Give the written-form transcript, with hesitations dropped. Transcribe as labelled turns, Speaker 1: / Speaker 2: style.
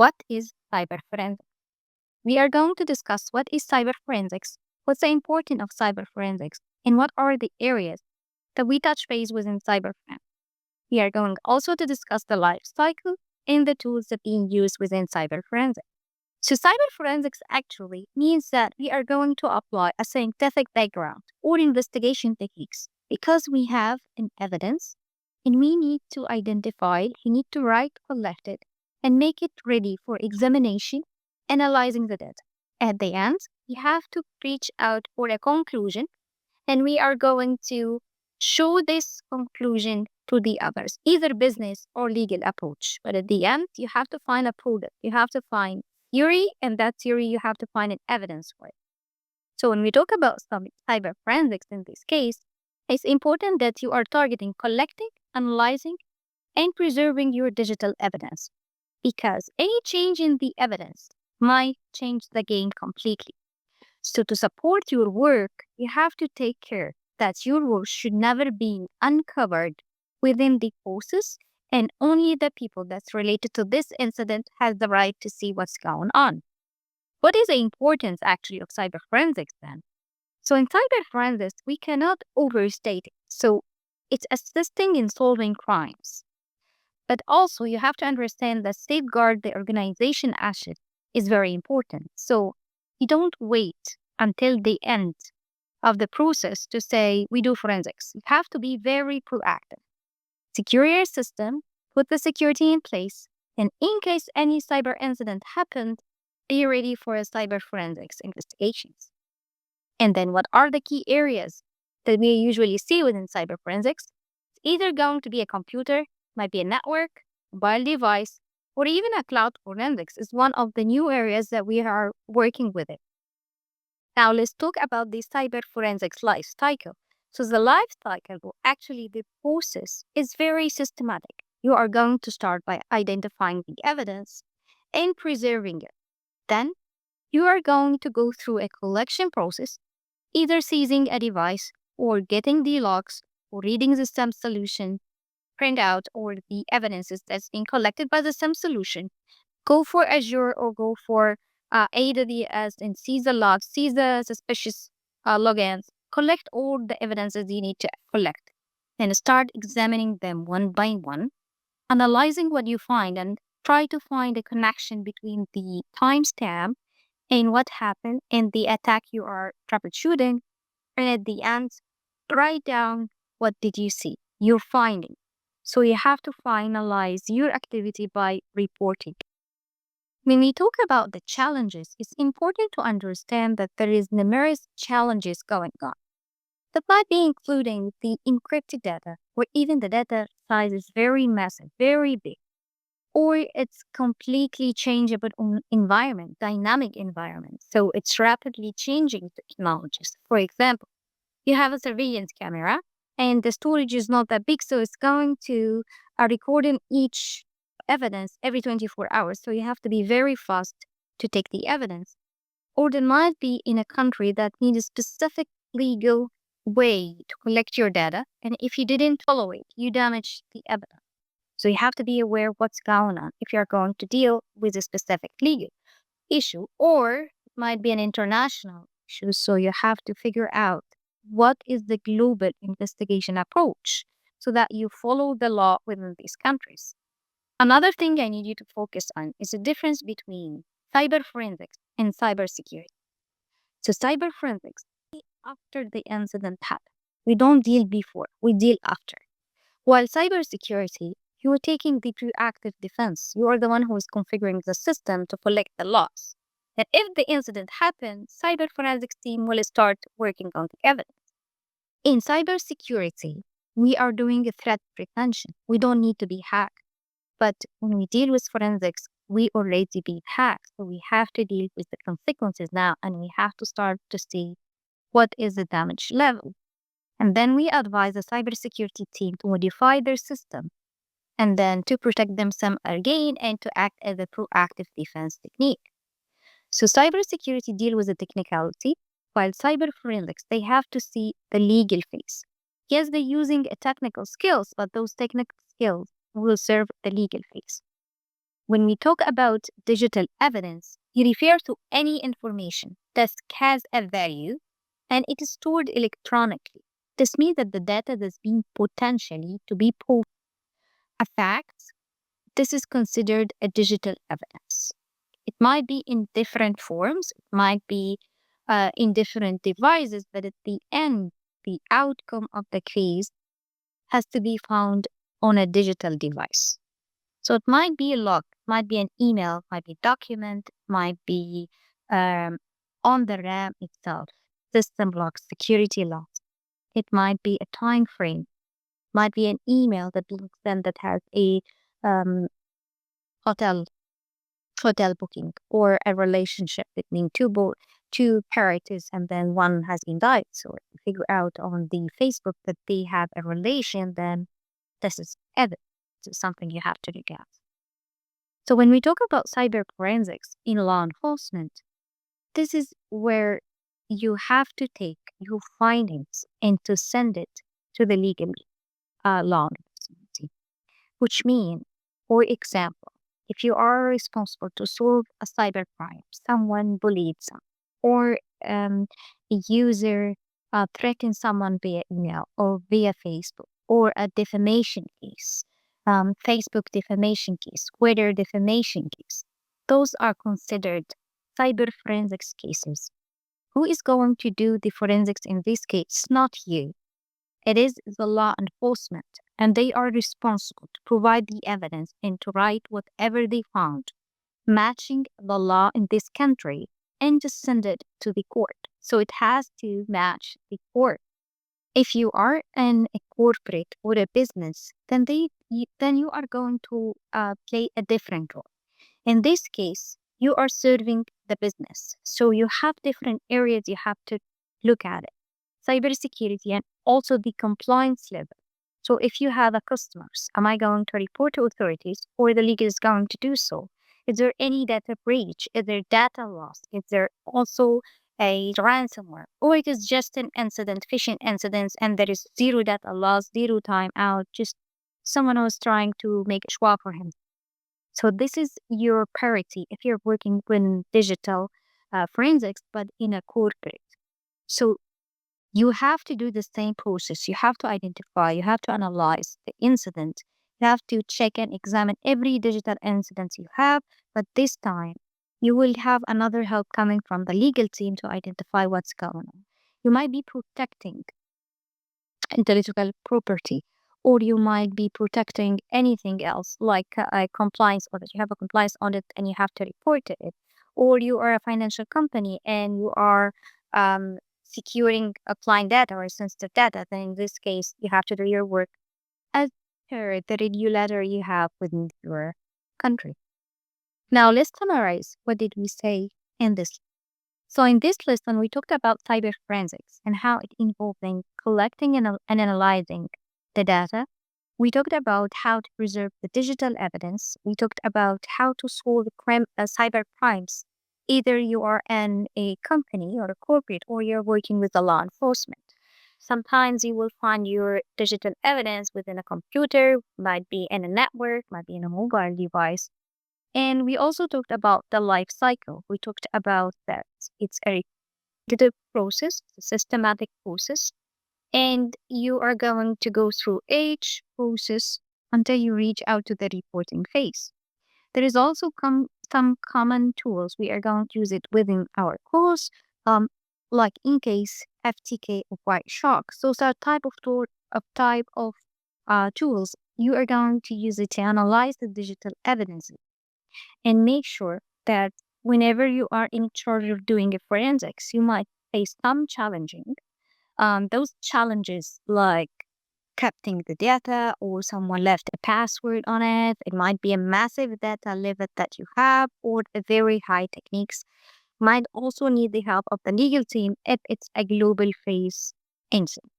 Speaker 1: what is cyberforensics? We are going to discuss what is cyberforensics, what's the importance of cyberforensics, and what are the areas that we touch base within cyberforensics. We are going also to discuss the life cycle and the tools that are being used within cyberforensics. So cyberforensics actually means that we are going to apply a scientific background or investigation techniques because we have an evidence and we need to identify, we need to collect it, and make it ready for examination, analyzing the data. At the end, we have to reach out for a conclusion, and we are going to show this conclusion to the others, either business or legal approach. But at the end, you have to find a product. You have to find theory, and that theory you have to find an evidence for it. So when we talk about some cyber forensics in this case, it's important that you are targeting collecting, analyzing, and preserving your digital evidence, because any change in the evidence might change the game completely. So to support your work, you have to take care that your work should never be uncovered within the process, and only the people that's related to this incident has the right to see what's going on. What is the importance actually of cyber forensics then? So in cyber forensics, we cannot overstate it. So it's assisting in solving crimes. But also you have to understand that safeguard the organization asset is very important. So you don't wait until the end of the process to say, we do forensics. You have to be very proactive. Secure your system, put the security in place, and in case any cyber incident happened, be ready for a cyber forensics investigations. And then what are the key areas that we usually see within cyber forensics? It's either going to be a computer, might be a network, mobile device, or even a cloud forensics is one of the new areas that we are working with it. Now let's talk about the cyber forensics life cycle. So the life cycle, actually the process is very systematic. You are going to start by identifying the evidence and preserving it. Then you are going to go through a collection process, either seizing a device or getting the logs or reading the SIM solution printout or the evidences that's being collected by the SIM solution. Go for Azure or go for AWS and seize the logs, seize the suspicious logins, collect all the evidences you need to collect, and start examining them one by one, analyzing what you find, and try to find a connection between the timestamp and what happened and the attack you are troubleshooting. And at the end, write down what did you see, your finding. So you have to finalize your activity by reporting. When we talk about the challenges, it's important to understand that there is numerous challenges going on. That might be including the encrypted data, where even the data size is very massive, very big, or it's completely changeable environment, dynamic environment. So it's rapidly changing technologies. For example, you have a surveillance camera and the storage is not that big, so it's going to record in each evidence every 24 hours. So you have to be very fast to take the evidence. Or there might be in a country that needs a specific legal way to collect your data, and if you didn't follow it, you damage the evidence. So you have to be aware what's going on if you're going to deal with a specific legal issue, or it might be an international issue. So you have to figure out what is the global investigation approach so that you follow the law within these countries. Another thing I need you to focus on is the difference between cyber forensics and cybersecurity. So cyber forensics, after the incident happened. We don't deal before, we deal after. While cybersecurity, you are taking the proactive defense. You are the one who is configuring the system to collect the loss. And if the incident happens, cyber forensics team will start working on the evidence. In cybersecurity, we are doing a threat prevention. We don't need to be hacked. But when we deal with forensics, we already be hacked. So we have to deal with the consequences now, and we have to start to see what is the damage level. And then we advise the cybersecurity team to modify their system and then to protect themselves again and to act as a proactive defense technique. So cybersecurity deal with the technicality, while cyber forensics, they have to see the legal phase. Yes, they're using technical skills, but those technical skills will serve the legal phase. When we talk about digital evidence, we refer to any information that has a value and it is stored electronically. This means that the data that's being potentially to be proved a fact, this is considered a digital evidence. It might be in different forms, it might be in different devices, but at the end, the outcome of the case has to be found on a digital device. So it might be a log, might be an email, might be a document, might be um, on the RAM itself, system logs, security logs. It might be a time frame, might be an email that being sent that has a um, hotel booking or a relationship between two parties and then one has been died. So if you figure out on the Facebook that they have a relation, then this is evidence. It's something you have to look at. So when we talk about cyber forensics in law enforcement, this is where you have to take your findings and to send it to the legal law enforcement team, which means, for example, if you are responsible to solve a cyber crime, someone bullied someone, or a user threatened someone via email or via Facebook, or a defamation case, Facebook defamation case, Twitter defamation case, those are considered cyber forensics cases. Who is going to do the forensics in this case? Not you. It is the law enforcement, and they are responsible to provide the evidence and to write whatever they found, matching the law in this country, and to send it to the court. So it has to match the court. If you are in a corporate or a business, then then you are going to play a different role. In this case, you are serving the business. So you have different areas you have to look at it. Cybersecurity and also the compliance level. So if you have a customers, am I going to report to authorities or the legal is going to do so? Is there any data breach? Is there data loss? Is there also a ransomware? Or it is just an incident, phishing incidents, and there is zero data loss, zero time out, just someone was trying to make a swap for him. So this is your priority if you're working with digital forensics, but in a corporate. So you have to do the same process. You have to identify, you have to analyze the incident. You have to check and examine every digital incident you have, but this time you will have another help coming from the legal team to identify what's going on. You might be protecting intellectual property, or you might be protecting anything else like a compliance audit. You have a compliance audit and you have to report it, or you are a financial company and you are securing a client data or sensitive data. Then in this case, you have to do your work as per the regulator you have within your country. Now let's summarize what did we say in this. So in this lesson, we talked about cyber forensics and how it involves in collecting and analyzing the data. We talked about how to preserve the digital evidence. We talked about how to solve cyber crimes. Either you are in a company or a corporate or you're working with the law enforcement. Sometimes you will find your digital evidence within a computer, might be in a network, might be in a mobile device. And we also talked about the life cycle. We talked about that it's a repetitive process, a systematic process, and you are going to go through each process until you reach out to the reporting phase. There is also some common tools. We are going to use it within our course, like in case FTK or White Shark. Those are type of tools. You are going to use it to analyze the digital evidence and make sure that whenever you are in charge of doing a forensics, you might face some challenging. Those challenges like capturing the data or someone left a password on it. It might be a massive data limit that you have or a very high techniques. Might also need the help of the legal team if it's a global phase incident.